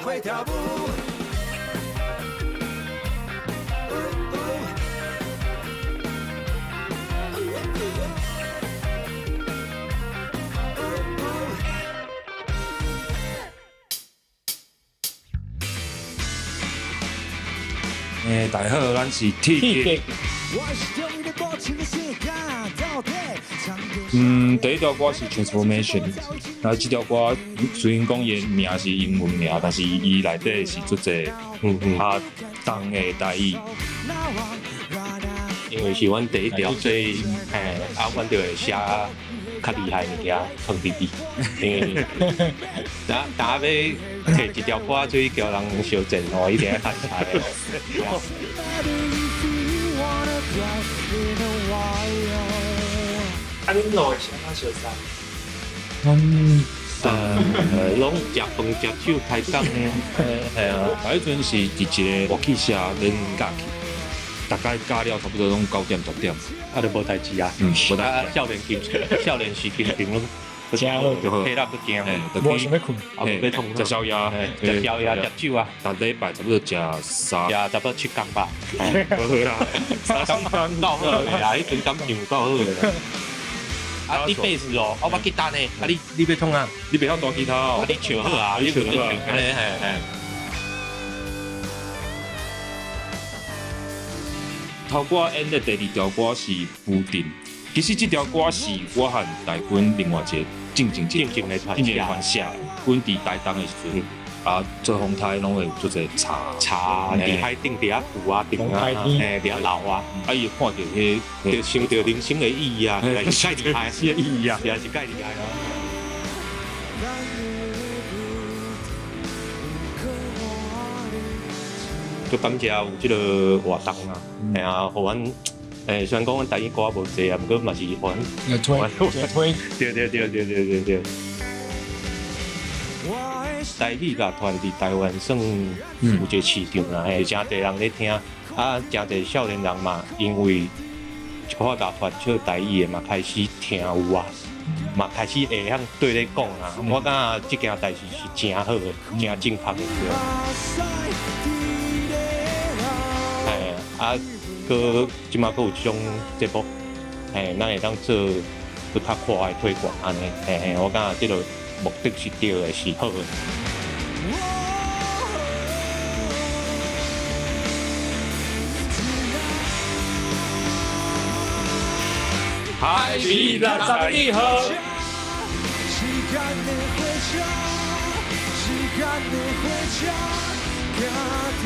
会跳舞。大家好，咱是 T。第一条歌是 Transformation， 然后这条歌虽然讲伊名是英文名，但是伊内底是做者较重的台语。因为是阮第一条，所以阮就会写较厉害物件放伫底。因为大家要摕一条歌出去叫人相见吼，一定要较差的。恁两个是安怎相识？拢食饭食酒开讲的，系啊。迄阵是伫一个乐器社恁教去，大概教了差不多拢9点10点，就无代志啊。无代志。少年时期平拢。真好，体力不惊，无想要困，要痛，食宵夜，食宵夜，食酒啊，逐礼拜差不多食差不多7天吧。好啦，3天够好个啦，迄阵感情够好个。啊，你贝斯哦，我吉他呢，啊你要创啊？你袂晓弹吉他哦？你唱好啊，你唱好啊，嘿。头歌演的第2条歌是《浮定》，其实这条歌是我和大军另外一个静静的团写，阮伫台东的时阵，做风台拢会有做者茶伫海顶伫遐浮啊，顶啊，伫老啊，伊看到迄，就想到人生的意义啊，是介厉害，是意义啊，也是介厉害啊。就感谢有即个活动啊，系啊，互阮。虽然讲阮台语歌无济啊，毋过嘛是互阮推，对。台语乐团伫台湾算有一个市场啦，真侪人咧听，真侪少年人嘛，因为一个乐团唱台语的嘛，开始听有啊，嘛开始会晓对咧讲啊。我感觉即件代志是真好的，真正确的。佮即马佮有即种节目，咱会当做佮较快的推广安尼，我感觉即个目的是对的，是好的。海是62号。时间的火车，行伫